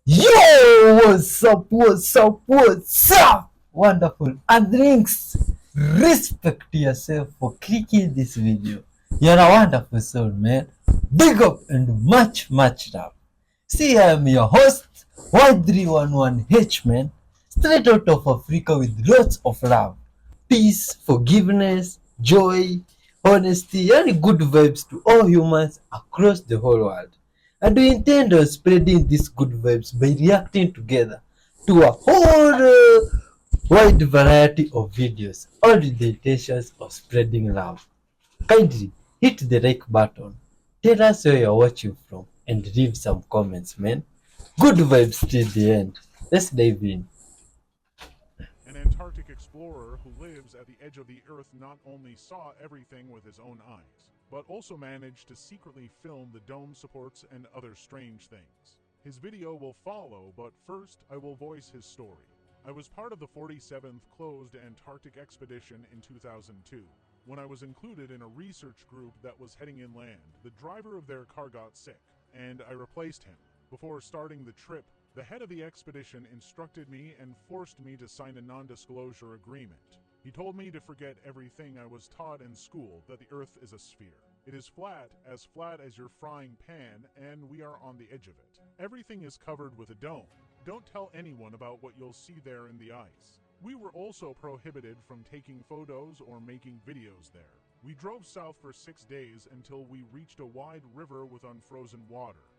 Yo, what's up, what's up, what's up? Wonderful. And thanks. Respect yourself for clicking this video. You're a wonderful soul, man. Big up and much, much love. See, I'm your host, Y311H, man. Straight out of Africa with lots of love, peace, forgiveness, joy, honesty, and good vibes to all humans across the whole world. And we intend on spreading these good vibes by reacting together to a whole wide variety of videos, all with the intentions of spreading love. Kindly hit the like button, tell us where you're watching from, and leave some comments, man. Good vibes till the end. Let's dive in. An Antarctic explorer who lives at the edge of the Earth not only saw everything with his own eyes, but also managed to secretly film the dome supports and other strange things. His video will follow, but first I will voice his story. I was part of the 47th closed Antarctic expedition in 2002. When I was included in a research group that was heading inland, the driver of their car got sick, and I replaced him. Before starting the trip, the head of the expedition instructed me and forced me to sign a non-disclosure agreement. He told me to forget everything I was taught in school, that the Earth is a sphere. It is flat as your frying pan, and we are on the edge of it. Everything is covered with a dome. Don't tell anyone about what you'll see there in the ice. We were also prohibited from taking photos or making videos there. We drove south for 6 days until we reached a wide river with unfrozen water.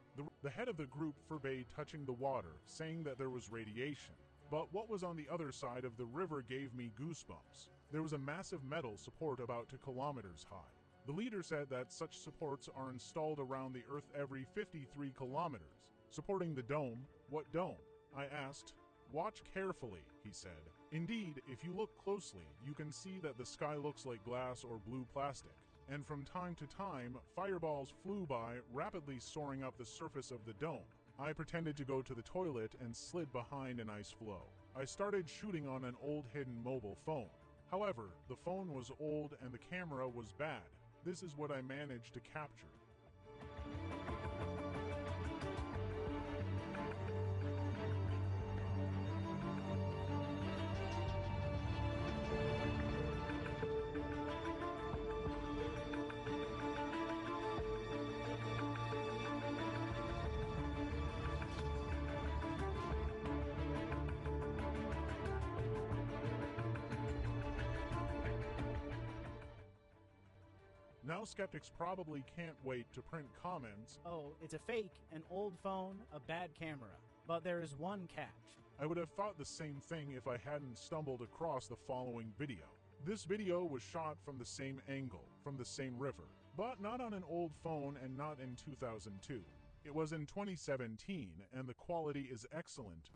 The head of the group forbade touching the water, saying that there was radiation. But what was on the other side of the river gave me goosebumps. There was a massive metal support about 2 kilometers high. The leader said that such supports are installed around the Earth every 53 kilometers. Supporting the dome? What dome? I asked. Watch carefully, he said. Indeed, if you look closely, you can see that the sky looks like glass or blue plastic. And from time to time, fireballs flew by, rapidly soaring up the surface of the dome. I pretended to go to the toilet and slid behind an ice floe. I started shooting on an old hidden mobile phone. However, the phone was old and the camera was bad. This is what I managed to capture. Now skeptics probably can't wait to print comments. Oh, it's a fake, an old phone, a bad camera. But there is one catch. I would have thought the same thing if I hadn't stumbled across the following video. This video was shot from the same angle, from the same river, but not on an old phone and not in 2002. It was in 2017, and the quality is excellent.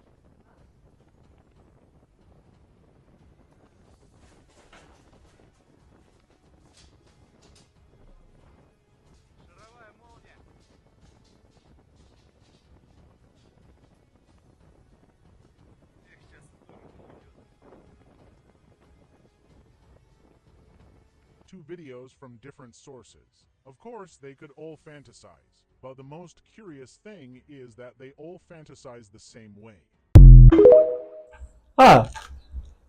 Two videos from different sources. Of course, they could all fantasize, but the most curious thing is that they all fantasize the same way. Do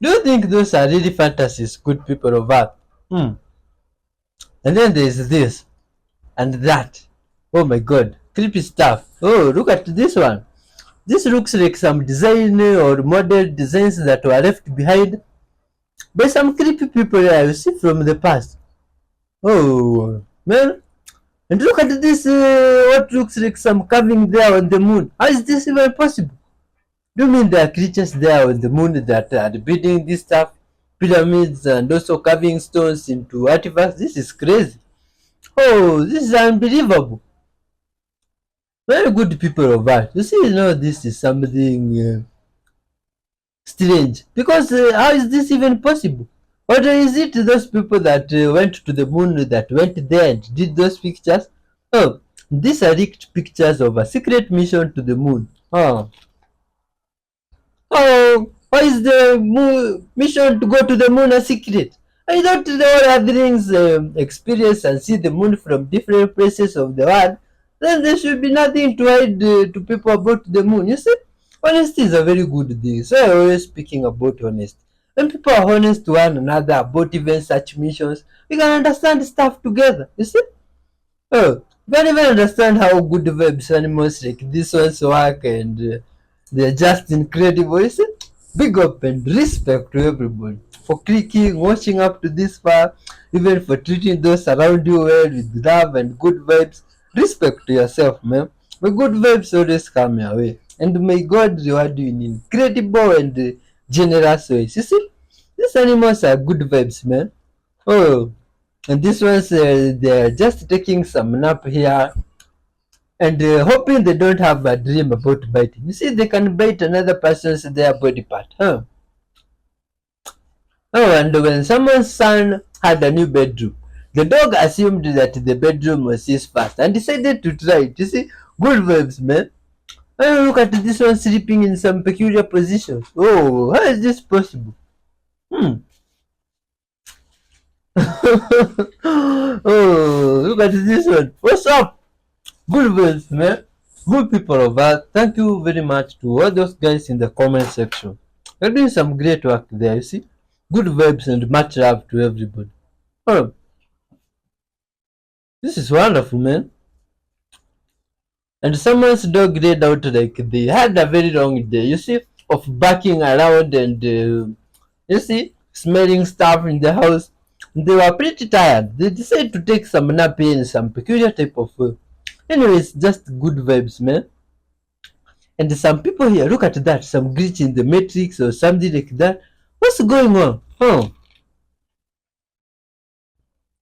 you think those are really fantasies, good people of Earth? And then there's this and that. Oh my god, creepy stuff. Oh, look at this one. This looks like some design or model designs that were left behind by some creepy people I see from the past. Oh, man. And look at this, what looks like some carving there on the moon. How is this even possible? Do you mean there are creatures there on the moon that are building this stuff? Pyramids and also carving stones into artifacts? This is crazy. Oh, this is unbelievable. Very good people of Earth. You see, this is something strange. Because how is this even possible? Or is it those people that went to the moon that went there and did those pictures? Oh, these are leaked pictures of a secret mission to the moon. Oh, why is the mission to go to the moon a secret? I thought all others experience and see the moon from different places of the world. Then there should be nothing to hide to people about the moon. You see? Honesty is a very good thing. So I'm always speaking about honesty. When people are honest to one another about even such missions, we can understand stuff together. You see? Oh, you can't even understand how good vibes animals like this ones work, and they're just incredible. You see? Big up and respect to everybody for clicking, watching up to this far, even for treating those around you well with love and good vibes. Respect to yourself, man. May good vibes always come your way, and may God reward you in incredible and generous ways. You see? These animals are good vibes, man. Oh, and this one's they're just taking some nap here and hoping they don't have a dream about biting. You see, they can bite another person's their body part, huh? Oh, and when someone's son had a new bedroom, the dog assumed that the bedroom was his first and decided to try it. You see, good vibes, man. Oh, look at this one sleeping in some peculiar positions. Oh, how is this possible? Hmm. Oh, look at this one. What's up? Good vibes, man. Good people of Earth. Thank you very much to all those guys in the comment section. You're doing some great work there, you see. Good vibes and much love to everybody. Oh, this is wonderful, man. And someone's dog laid out like they had a very long day, you see, of barking around and, you see, smelling stuff in the house. They were pretty tired. They decided to take some nap in some peculiar type of way. Anyways, just good vibes, man. And some people here, look at that, some glitch in the matrix or something like that. What's going on? Oh,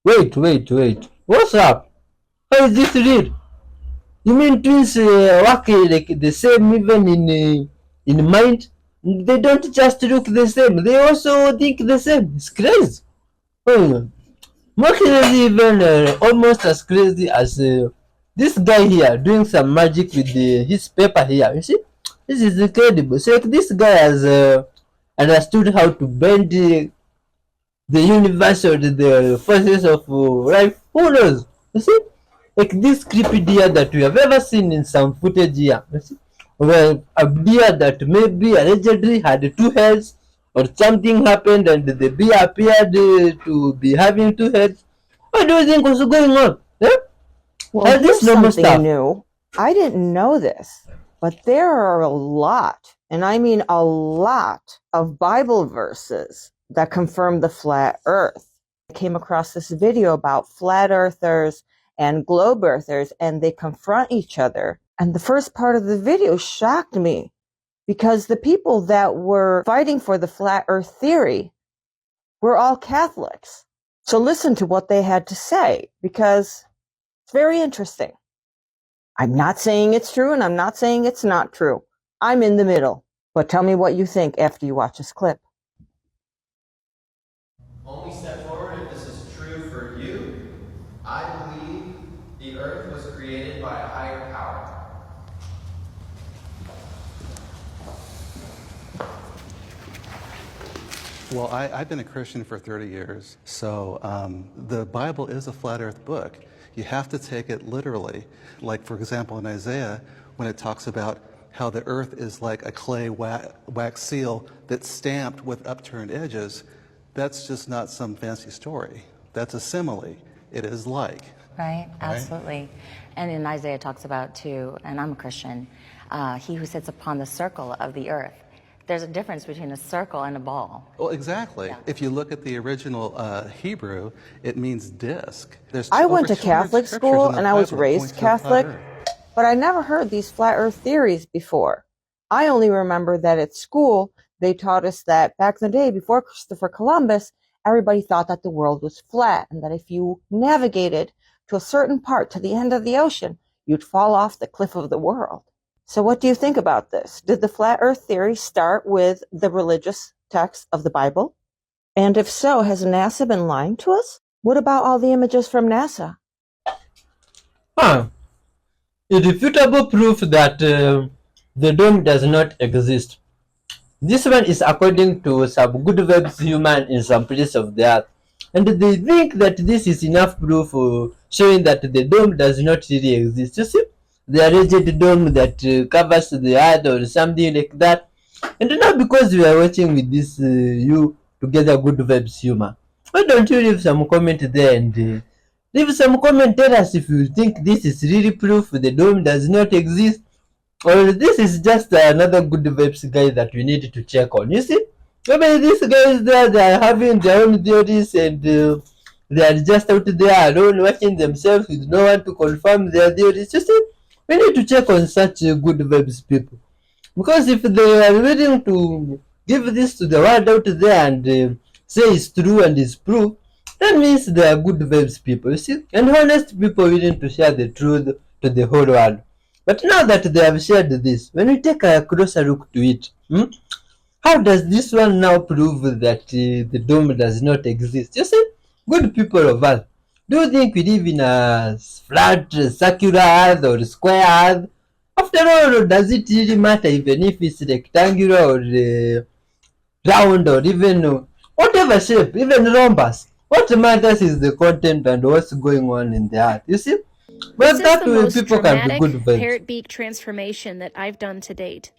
wait. What's up? How is this real? You mean twins work like the same even in mind? They don't just look the same, they also think the same. It's crazy. Oh, more crazy even almost as crazy as this guy here doing some magic with his paper here. You see? This is incredible. So like, this guy has understood how to bend the universe or the forces of life. Who knows? You see? Like this creepy deer that we have ever seen in some footage here. You see? Well, a deer that maybe allegedly had two heads or something happened and the bear appeared to be having two heads. What do you think was going on? Yeah? Well, This here's normal something stuff. new. I didn't know this, but there are a lot, and I mean a lot, of Bible verses that confirm the flat earth. I came across this video about flat earthers and globe earthers, and they confront each other. And the first part of the video shocked me because the people that were fighting for the flat earth theory were all Catholics. So listen to what they had to say, because it's very interesting. I'm not saying it's true, and I'm not saying it's not true. I'm in the middle. But tell me what you think after you watch this clip. Only step forward if this is true for you. I believe the earth was created by a higher power. Well, I've been a Christian for 30 years, so the Bible is a flat earth book. You have to take it literally. Like, for example, in Isaiah, when it talks about how the earth is like a clay wax seal that's stamped with upturned edges, that's just not some fancy story. That's a simile. It is like. Right, absolutely. And in Isaiah it talks about too, and I'm a Christian, he who sits upon the circle of the earth. There's a difference between a circle and a ball. Well, exactly. Yeah. If you look at the original Hebrew, it means disc. There's I went to over 200 Catholic scriptures school in the and I was Bible that raised point to a flat Catholic, earth. but I never heard these flat earth theories before. I only remember that at school they taught us that back in the day before Christopher Columbus, everybody thought that the world was flat and that if you navigated to a certain part to the end of the ocean, you'd fall off the cliff of the world. So what do you think about this? Did the flat earth theory start with the religious text of the Bible? And if so, has NASA been lying to us? What about all the images from NASA? Irrefutable proof that the dome does not exist. This one is according to some good vibes human in some place of the earth. And they think that this is enough proof showing that the dome does not really exist. You see? their rigid dome that covers the earth or something like that. And now because we are watching with this you together good vibes humor, why don't you leave some comment there and leave some comment, tell us if you think this is really proof the dome does not exist, or this is just another good vibes guy that we need to check on. You see, maybe these guys there, they are having their own theories and they are just out there alone watching themselves with no one to confirm their theories. You see, we need to check on such good vibes people, because if they are willing to give this to the world out there and say it's true and it's proof, that means they are good vibes people, you see, and honest people willing to share the truth to the whole world. But now that they have shared this, when we take a closer look to it, how does this one now prove that the dome does not exist? You see, good people of Earth, do you think we live in a flat, circular Earth or square Earth? After all, does it really matter even if it's rectangular or round or even whatever shape, even rhombus? What matters is the content and what's going on in the Earth. You see? Well, This is that the way most people can be dramatic good vibes. parrot beak transformation that I've done to date.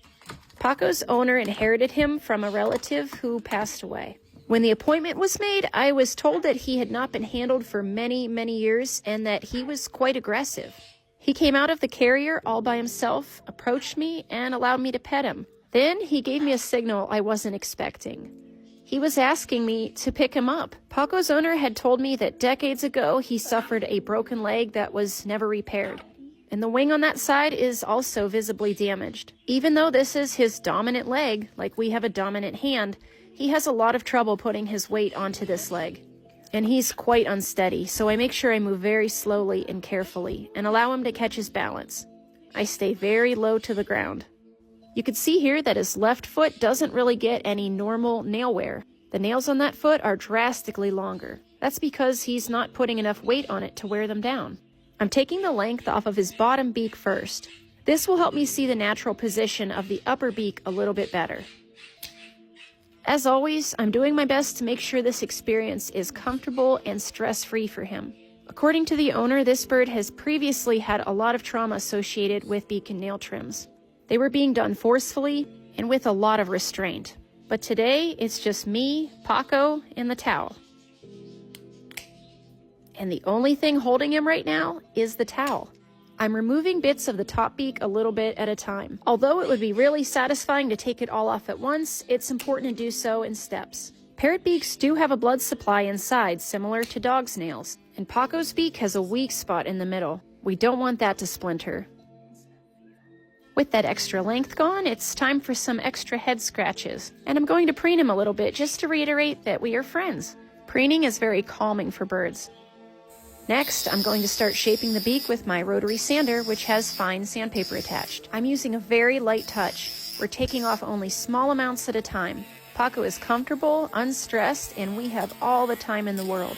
Paco's owner inherited him from a relative who passed away. When the appointment was made, I was told that he had not been handled for many, many years and that he was quite aggressive. He came out of the carrier all by himself, approached me, and allowed me to pet him. Then he gave me a signal I wasn't expecting. He was asking me to pick him up. Paco's owner had told me that decades ago he suffered a broken leg that was never repaired. And the wing on that side is also visibly damaged. Even though this is his dominant leg, like we have a dominant hand, he has a lot of trouble putting his weight onto this leg. And he's quite unsteady, so I make sure I move very slowly and carefully and allow him to catch his balance. I stay very low to the ground. You can see here that his left foot doesn't really get any normal nail wear. The nails on that foot are drastically longer. That's because he's not putting enough weight on it to wear them down. I'm taking the length off of his bottom beak first. This will help me see the natural position of the upper beak a little bit better. As always, I'm doing my best to make sure this experience is comfortable and stress-free for him. According to the owner, this bird has previously had a lot of trauma associated with beak and nail trims. They were being done forcefully and with a lot of restraint. But today, it's just me, Paco, and the towel. And the only thing holding him right now is the towel. I'm removing bits of the top beak a little bit at a time. Although it would be really satisfying to take it all off at once, it's important to do so in steps. Parrot beaks do have a blood supply inside, similar to dog's nails, and Paco's beak has a weak spot in the middle. We don't want that to splinter. With that extra length gone, it's time for some extra head scratches, and I'm going to preen him a little bit just to reiterate that we are friends. Preening is very calming for birds. Next, I'm going to start shaping the beak with my rotary sander, which has fine sandpaper attached. I'm using a very light touch. We're taking off only small amounts at a time. Paco is comfortable, unstressed, and we have all the time in the world.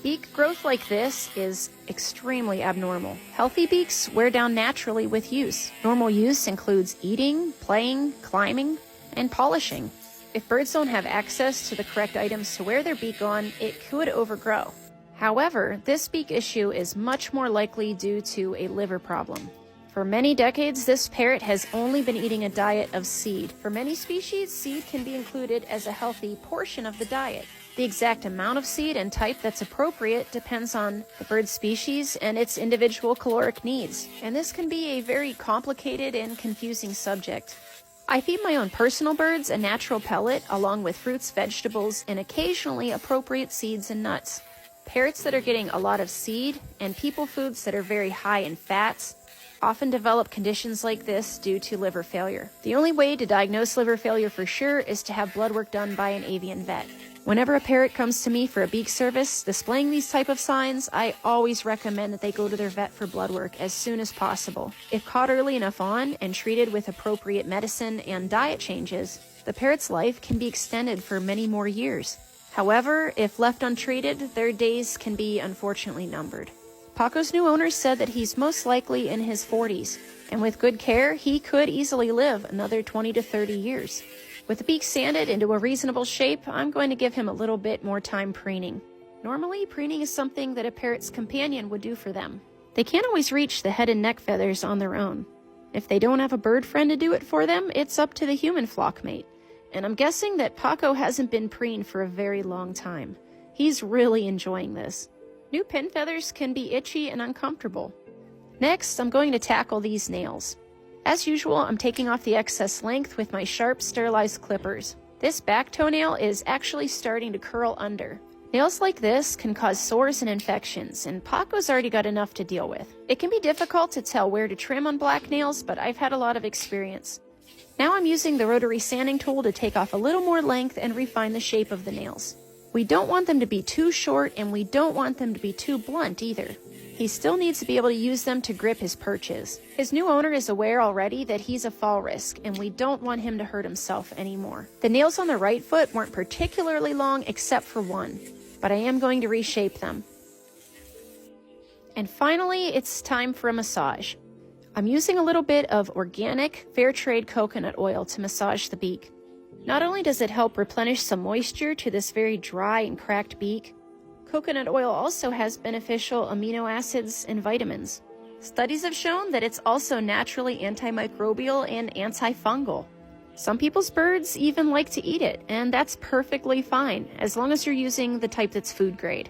Beak growth like this is extremely abnormal. Healthy beaks wear down naturally with use. Normal use includes eating, playing, climbing, and polishing. If birds don't have access to the correct items to wear their beak on, it could overgrow. However, this beak issue is much more likely due to a liver problem. For many decades, this parrot has only been eating a diet of seed. For many species, seed can be included as a healthy portion of the diet. The exact amount of seed and type that's appropriate depends on the bird's species and its individual caloric needs, and this can be a very complicated and confusing subject. I feed my own personal birds a natural pellet along with fruits, vegetables, and occasionally appropriate seeds and nuts. Parrots that are getting a lot of seed and people foods that are very high in fats often develop conditions like this due to liver failure. The only way to diagnose liver failure for sure is to have blood work done by an avian vet. Whenever a parrot comes to me for a beak service displaying these type of signs, I always recommend that they go to their vet for blood work as soon as possible. If caught early enough on and treated with appropriate medicine and diet changes, the parrot's life can be extended for many more years. However, if left untreated, their days can be unfortunately numbered. Paco's new owner said that he's most likely in his 40s, and with good care, he could easily live another 20 to 30 years. With the beak sanded into a reasonable shape, I'm going to give him a little bit more time preening. Normally, preening is something that a parrot's companion would do for them. They can't always reach the head and neck feathers on their own. If they don't have a bird friend to do it for them, it's up to the human flockmate. And I'm guessing that Paco hasn't been preened for a very long time. He's really enjoying this. New pin feathers can be itchy and uncomfortable. Next, I'm going to tackle these nails. As usual, I'm taking off the excess length with my sharp, sterilized clippers. This back toenail is actually starting to curl under. Nails like this can cause sores and infections, and Paco's already got enough to deal with. It can be difficult to tell where to trim on black nails, but I've had a lot of experience. Now I'm using the rotary sanding tool to take off a little more length and refine the shape of the nails. We don't want them to be too short, and we don't want them to be too blunt either. He still needs to be able to use them to grip his perches. His new owner is aware already that he's a fall risk, and we don't want him to hurt himself anymore. The nails on the right foot weren't particularly long except for one, but I am going to reshape them. And finally, it's time for a massage. I'm using a little bit of organic, fair trade coconut oil to massage the beak. Not only does it help replenish some moisture to this very dry and cracked beak, coconut oil also has beneficial amino acids and vitamins. Studies have shown that it's also naturally antimicrobial and antifungal. Some people's birds even like to eat it, and that's perfectly fine, as long as you're using the type that's food grade.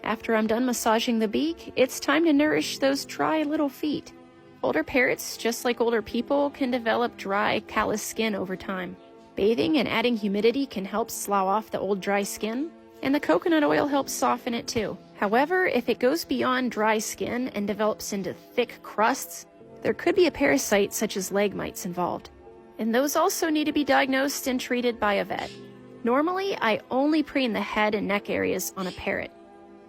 After I'm done massaging the beak, it's time to nourish those dry little feet. Older parrots, just like older people, can develop dry, callous skin over time. Bathing and adding humidity can help slough off the old dry skin, and the coconut oil helps soften it too. However, if it goes beyond dry skin and develops into thick crusts, there could be a parasite such as leg mites involved. And those also need to be diagnosed and treated by a vet. Normally, I only preen the head and neck areas on a parrot.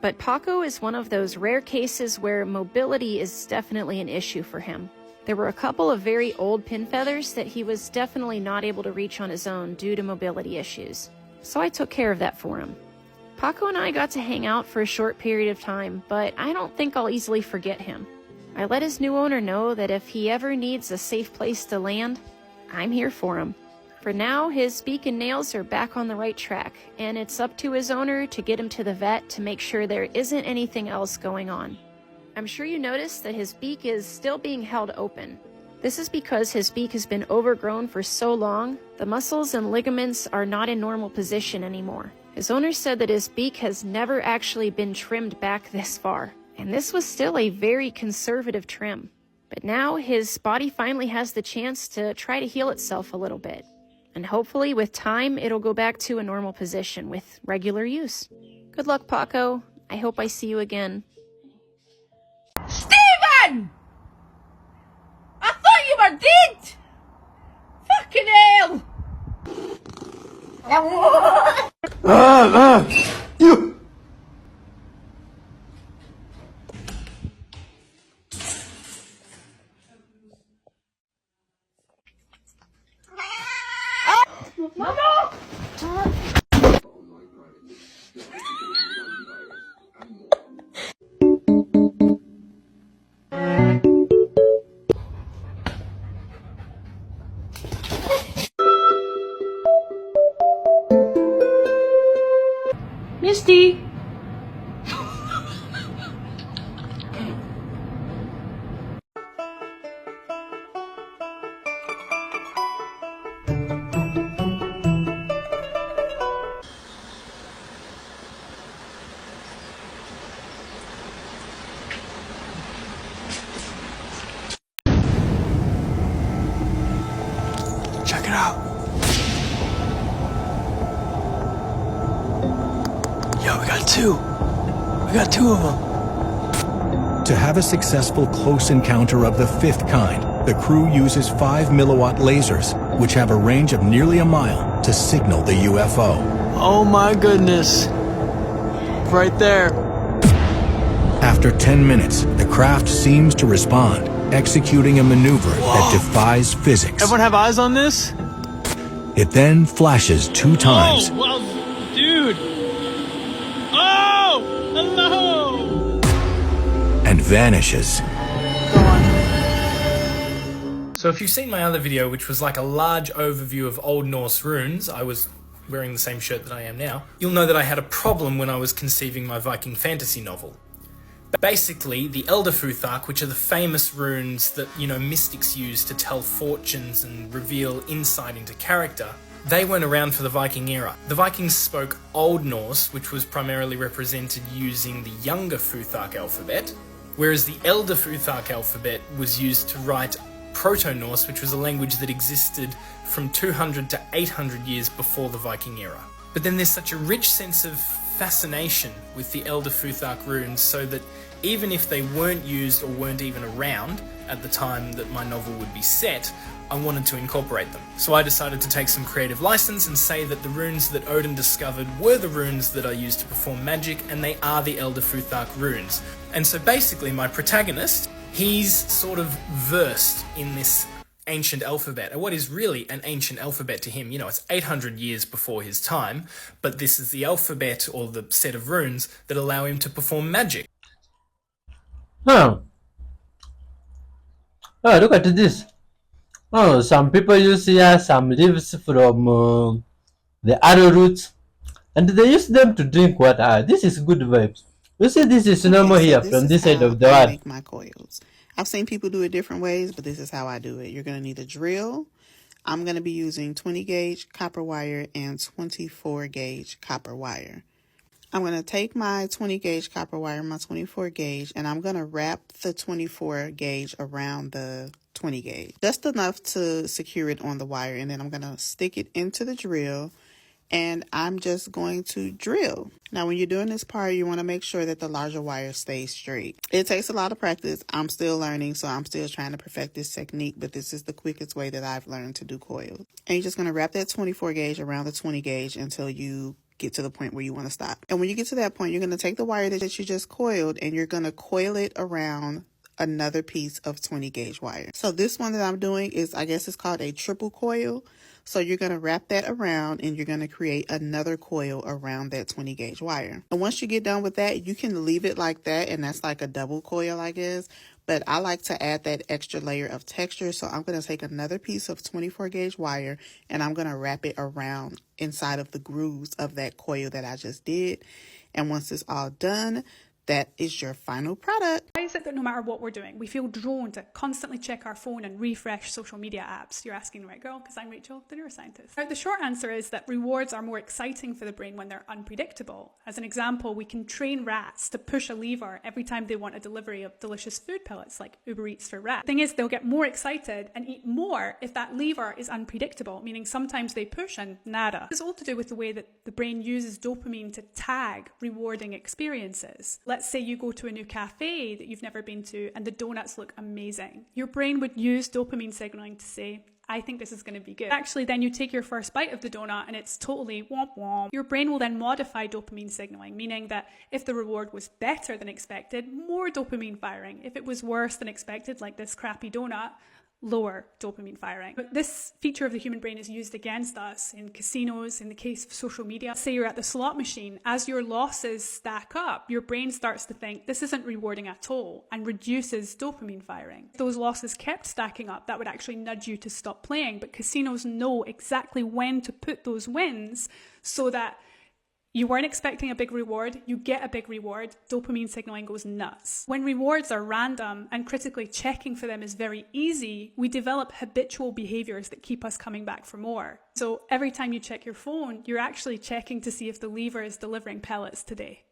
But Paco is one of those rare cases where mobility is definitely an issue for him. There were a couple of very old pin feathers that he was definitely not able to reach on his own due to mobility issues. So I took care of that for him. Paco and I got to hang out for a short period of time, but I don't think I'll easily forget him. I let his new owner know that if he ever needs a safe place to land, I'm here for him. For now, his beak and nails are back on the right track, and it's up to his owner to get him to the vet to make sure there isn't anything else going on. I'm sure you noticed that his beak is still being held open. This is because his beak has been overgrown for so long, the muscles and ligaments are not in normal position anymore. His owner said that his beak has never actually been trimmed back this far, and this was still a very conservative trim. But now his body finally has the chance to try to heal itself a little bit. And hopefully with time, it'll go back to a normal position with regular use. Good luck, Paco. I hope I see you again. Stephen! I thought you were dead! Fucking hell! You! Mama! Misty! Check it out. Yo, we got two. We got two of them. To have a successful close encounter of the fifth kind, the crew uses 5 milliwatt lasers, which have a range of nearly a mile, to signal the UFO. Oh my goodness. Right there. After 10 minutes, the craft seems to respond, executing a maneuver that defies physics. Everyone have eyes on this? It then flashes 2 times. Oh, well, dude. Oh, hello. And vanishes. So if you've seen my other video, which was like a large overview of Old Norse runes, I was wearing the same shirt that I am now, you'll know that I had a problem when I was conceiving my Viking fantasy novel. Basically, the Elder Futhark, which are the famous runes that, mystics use to tell fortunes and reveal insight into character, they weren't around for the Viking era. The Vikings spoke Old Norse, which was primarily represented using the younger Futhark alphabet, whereas the Elder Futhark alphabet was used to write Proto-Norse, which was a language that existed from 200 to 800 years before the Viking era. But then there's such a rich sense of fascination with the Elder Futhark runes, so that even if they weren't used or weren't even around at the time that my novel would be set, I wanted to incorporate them. So I decided to take some creative license and say that the runes that Odin discovered were the runes that I used to perform magic, and they are the Elder Futhark runes. And so basically my protagonist, he's sort of versed in this ancient alphabet, and what is really an ancient alphabet to him. It's 800 years before his time, but this is the alphabet or the set of runes that allow him to perform magic. Oh, look at this. Oh, some people use here some leaves from the arrow roots, and they use them to drink water. This is good vibes. You see, this is normal here from this side of the I world. make my coils. I've seen people do it different ways, but this is how I do it. You're going to need a drill. I'm going to be using 20 gauge copper wire and 24 gauge copper wire. I'm going to take my 20 gauge copper wire, my 24 gauge, and I'm going to wrap the 24 gauge around the 20 gauge. Just enough to secure it on the wire, and then I'm going to stick it into the drill, and I'm just going to drill. Now, when you're doing this part, you want to make sure that the larger wire stays straight. It takes a lot of practice. I'm still learning, so I'm still trying to perfect this technique, but this is the quickest way that I've learned to do coils. And you're just going to wrap that 24 gauge around the 20 gauge until you get to the point where you want to stop. And when you get to that point, you're going to take the wire that you just coiled, and you're going to coil it around another piece of 20 gauge wire. So this one that I'm doing is, I guess it's called a triple coil. So you're going to wrap that around, and you're going to create another coil around that 20 gauge wire. And once you get done with that, you can leave it like that, and that's like a double coil, I guess. But I like to add that extra layer of texture. So I'm going to take another piece of 24 gauge wire, and I'm going to wrap it around inside of the grooves of that coil that I just did. And once it's all done, that is your final product. Why is it that no matter what we're doing, we feel drawn to constantly check our phone and refresh social media apps? You're asking the right girl, because I'm Rachel, the neuroscientist. Now, the short answer is that rewards are more exciting for the brain when they're unpredictable. As an example, we can train rats to push a lever every time they want a delivery of delicious food pellets, like Uber Eats for rats. The thing is, they'll get more excited and eat more if that lever is unpredictable, meaning sometimes they push and nada. It's all to do with the way that the brain uses dopamine to tag rewarding experiences. Let's say you go to a new cafe that you've never been to and the donuts look amazing. Your brain would use dopamine signaling to say, I think this is going to be good. Actually, then you take your first bite of the donut and it's totally womp womp. Your brain will then modify dopamine signaling, meaning that if the reward was better than expected, more dopamine firing. If it was worse than expected, like this crappy donut, lower dopamine firing. But this feature of the human brain is used against us in casinos, in the case of social media. Say you're at the slot machine, as your losses stack up, your brain starts to think this isn't rewarding at all and reduces dopamine firing. If those losses kept stacking up, that would actually nudge you to stop playing, but casinos know exactly when to put those wins so that you weren't expecting a big reward, you get a big reward, dopamine signaling goes nuts. When rewards are random and critically checking for them is very easy, we develop habitual behaviors that keep us coming back for more. So every time you check your phone, you're actually checking to see if the lever is delivering pellets today.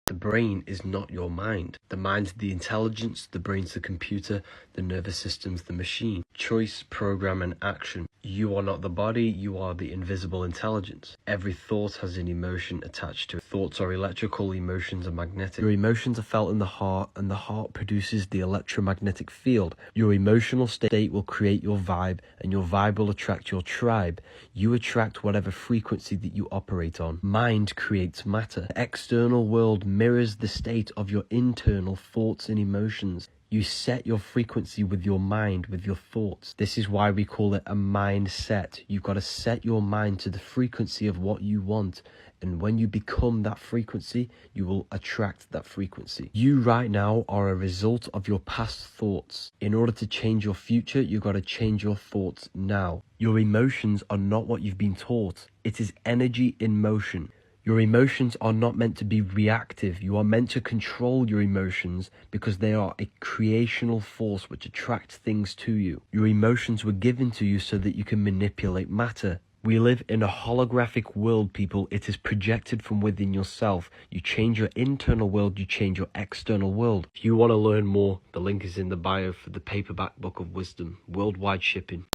The brain is not your mind. The mind's the intelligence, the brain's the computer, the nervous system's the machine. Choice, program, and action. You are not the body, you are the invisible intelligence. Every thought has an emotion attached to it. Thoughts are electrical, emotions are magnetic. Your emotions are felt in the heart, and the heart produces the electromagnetic field. Your emotional state will create your vibe, and your vibe will attract your tribe. You attract whatever frequency that you operate on. Mind creates matter. The external world mirrors the state of your internal thoughts and emotions. You set your frequency with your mind, with your thoughts. This is why we call it a mindset. You've got to set your mind to the frequency of what you want. And when you become that frequency, you will attract that frequency. You right now are a result of your past thoughts. In order to change your future, you've got to change your thoughts now. Your emotions are not what you've been taught. It is energy in motion. Your emotions are not meant to be reactive. You are meant to control your emotions because they are a creational force which attracts things to you. Your emotions were given to you so that you can manipulate matter. We live in a holographic world, people. It is projected from within yourself. You change your internal world, you change your external world. If you want to learn more, the link is in the bio for the paperback book of wisdom. Worldwide shipping.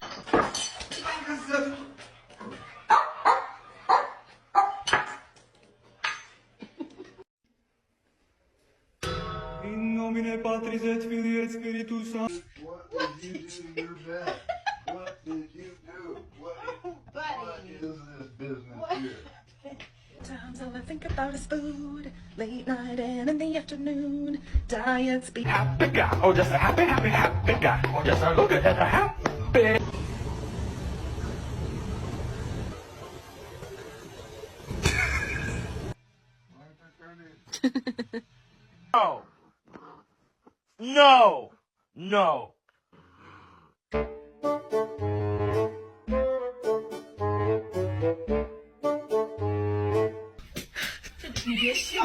In nomine Patris et Filii et Spiritus Sancti. What did you do to your back? What did you do? What is this business here? Times all I think about is food, late night and in the afternoon. Diets be happy guy, oh just a happy guy, oh just a look at a happy. No! No! No!你别笑。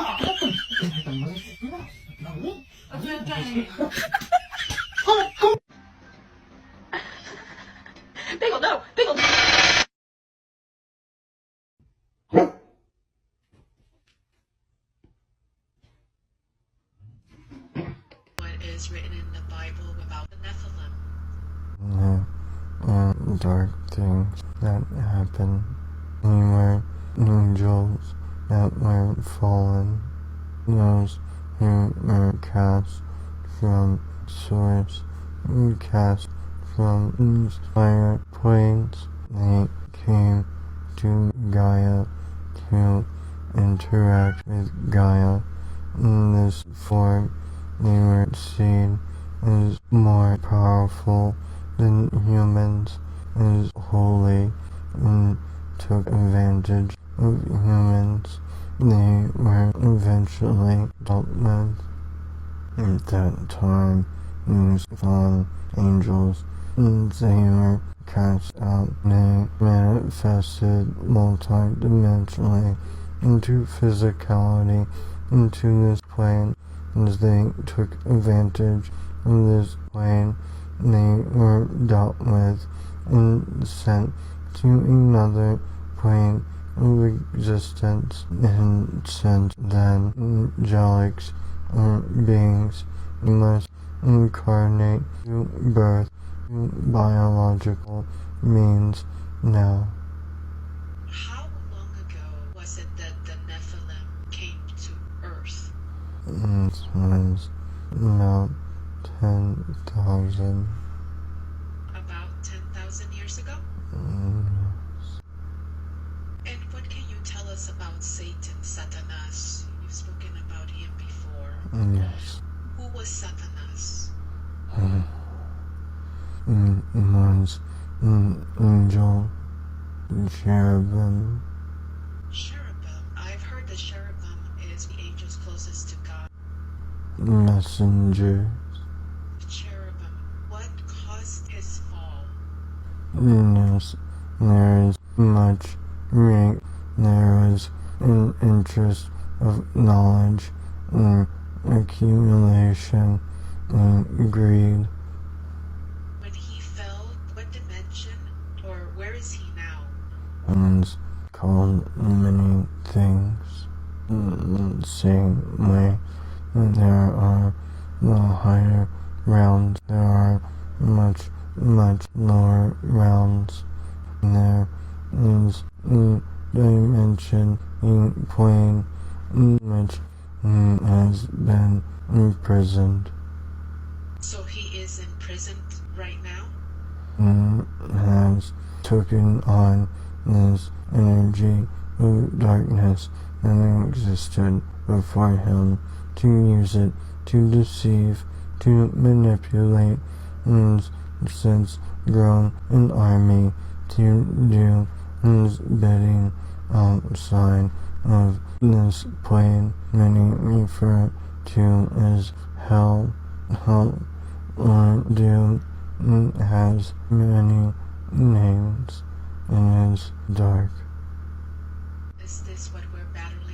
Bagel, no! Bagel! What is written in the Bible about the Nephilim? Dark things that happen. They were angels that were fallen. Those who were cast from source, cast from inspired planes. They came to Gaia to interact with Gaia. In this form, they were seen as more powerful than humans, as holy, and took advantage of humans. They were eventually dealt with. At that time, these fallen angels, they were cast out. They manifested multi-dimensionally into physicality, into this plane. As they took advantage of this plane, they were dealt with and sent to another plane of existence, and since then angelics or beings must incarnate to birth to biological means now. How long ago was it that the Nephilim came to Earth? It was about 10,000. About 10,000 years ago? Yes. And what can you tell us about Satan, Satanas? You've spoken about him before. Yes. Who was Satanas? It was an angel, cherubim. Cherubim. I've heard that cherubim is the angels closest to God. Messengers. Cherubim. What caused his fall? Yes, there is much rank. There was an interest of knowledge and accumulation and greed. When he fell, what dimension or where is he now? It's called many things. The same way there are the higher realms, there are much lower realms. There is a dimension, a plane which has been imprisoned. So he is imprisoned right now? Has taken on this energy of darkness that existed before him, to use it to deceive, to manipulate, and since grown an army to do his bidding outside of this plane. Many refer to as hell. Hell or doom has many names and is dark. Is this what we're battling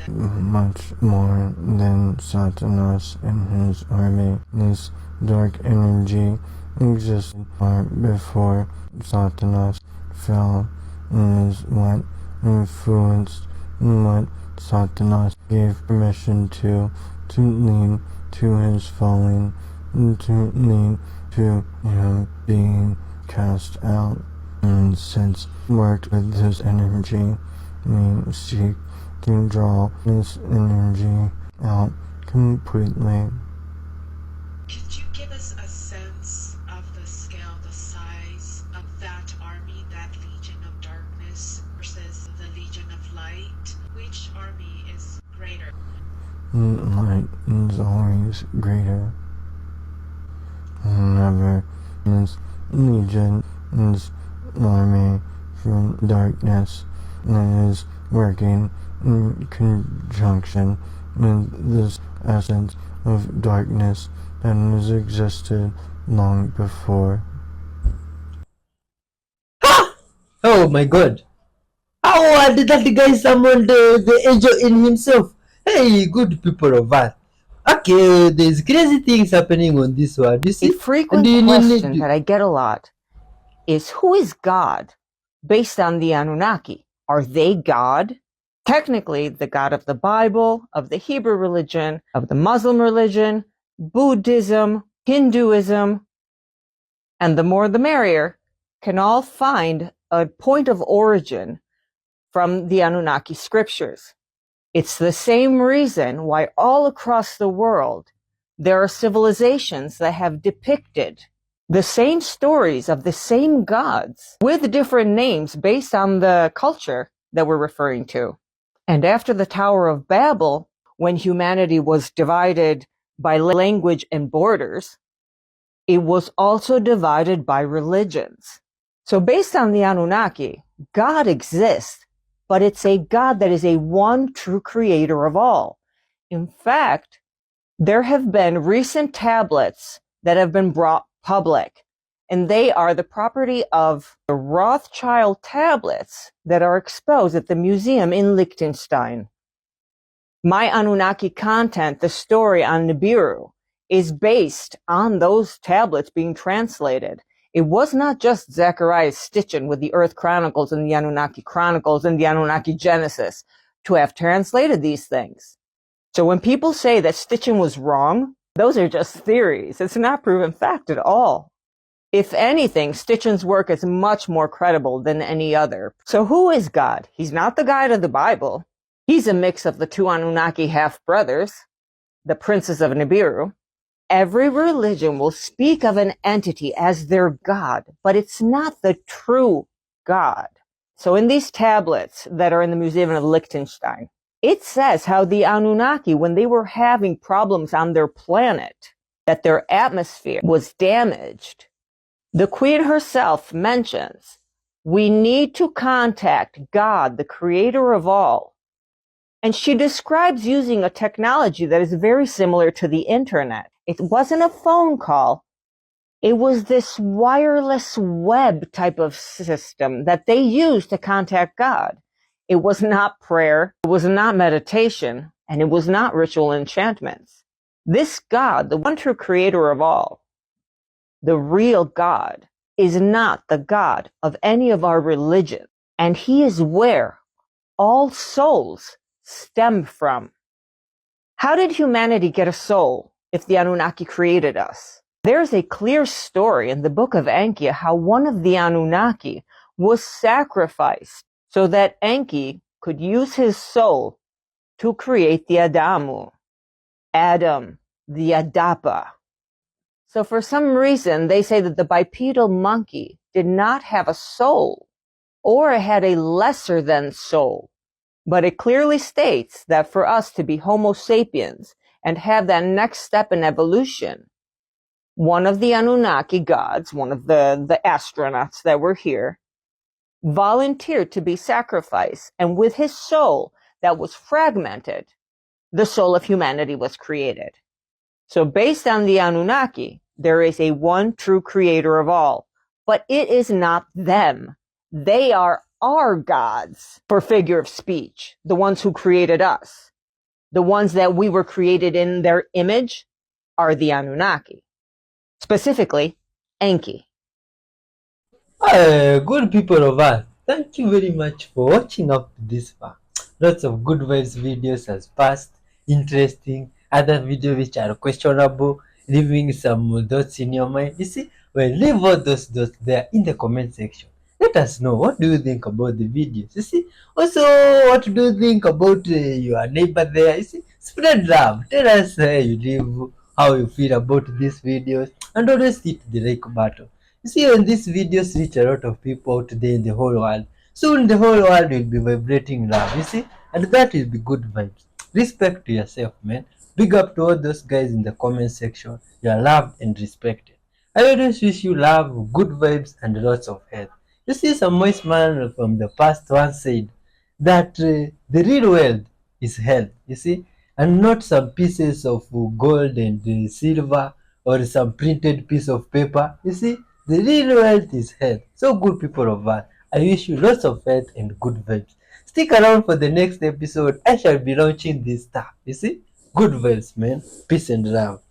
much more than Satanas and his army. This dark energy existed far before Satanas fell, and is what influenced what Satanas gave permission to lead to his falling, to lead to him being cast out. And since worked with this energy, we seek to draw this energy out completely. Could you give us a sense of the scale, the size of that army, that Legion of Darkness versus the Legion of Light? Which army is greater? Light is always greater. However, this Legion is army from darkness that is working in conjunction with this essence of darkness that has existed long before. Oh my god. How did that guy summon the angel in himself? Hey, good people of Earth. Okay, there's crazy things happening on this one. You see? A frequent question that I get a lot is, who is God based on the Anunnaki? Are they God? Technically, the God of the Bible, of the Hebrew religion, of the Muslim religion, Buddhism, Hinduism, and the more the merrier, can all find a point of origin from the Anunnaki scriptures. It's the same reason why all across the world there are civilizations that have depicted the same stories of the same gods with different names based on the culture that we're referring to. And after the Tower of Babel, when humanity was divided by language and borders, it was also divided by religions. So based on the Anunnaki, God exists, but it's a God that is a one true creator of all. In fact, there have been recent tablets that have been brought public, and they are the property of the Rothschild tablets that are exposed at the museum in Liechtenstein. My Anunnaki content, the story on Nibiru, is based on those tablets being translated. It was not just Zechariah Stitchin with the Earth Chronicles and the Anunnaki Chronicles and the Anunnaki Genesis to have translated these things. So when people say that Stitchin was wrong, those are just theories. It's not proven fact at all. If anything, Stitchin's work is much more credible than any other. So who is God? He's not the God of the Bible. He's a mix of the two Anunnaki half-brothers, the princes of Nibiru. Every religion will speak of an entity as their God, but it's not the true God. So in these tablets that are in the Museum of Liechtenstein, it says how the Anunnaki, when they were having problems on their planet, that their atmosphere was damaged. The Queen herself mentions, we need to contact God, the creator of all. And she describes using a technology that is very similar to the internet. It wasn't a phone call. It was this wireless web type of system that they used to contact God. It was not prayer, it was not meditation, and it was not ritual enchantments. This God, the one true creator of all, the real God, is not the God of any of our religions, and he is where all souls stem from. How did humanity get a soul if the Anunnaki created us? There's a clear story in the book of Enki how one of the Anunnaki was sacrificed so that Enki could use his soul to create the Adamu, Adam, the Adapa. So for some reason, they say that the bipedal monkey did not have a soul, or it had a lesser than soul. But it clearly states that for us to be Homo sapiens and have that next step in evolution, one of the Anunnaki gods, one of the astronauts that were here, volunteered to be sacrificed, and with his soul that was fragmented, the soul of humanity was created. So based on the Anunnaki, there is a one true creator of all, but it is not them. They are our gods, for figure of speech, the ones who created us. The ones that we were created in their image are the Anunnaki, specifically Enki. Good people of Earth, thank you very much for watching up to this far. Lots of good vibes videos has passed, interesting, other videos which are questionable, leaving some thoughts in your mind. You see, well, leave all those thoughts there in the comment section. Let us know, what do you think about the videos? You see, also, what do you think about your neighbor there? You see, spread love. Tell us how you live, how you feel about these videos, and always hit the like button. You see, when these videos reach a lot of people out there in the whole world, soon the whole world will be vibrating love, you see, and that will be good vibes. Respect to yourself, man. Big up to all those guys in the comment section. You are loved and respected. I always wish you love, good vibes, and lots of health. You see, some wise man from the past once said that the real wealth is health, you see, and not some pieces of gold and silver or some printed piece of paper. You see, the real wealth is health. So good people of Earth, I wish you lots of health and good vibes. Stick around for the next episode. I shall be launching this stuff. You see, good vibes, man. Peace and love.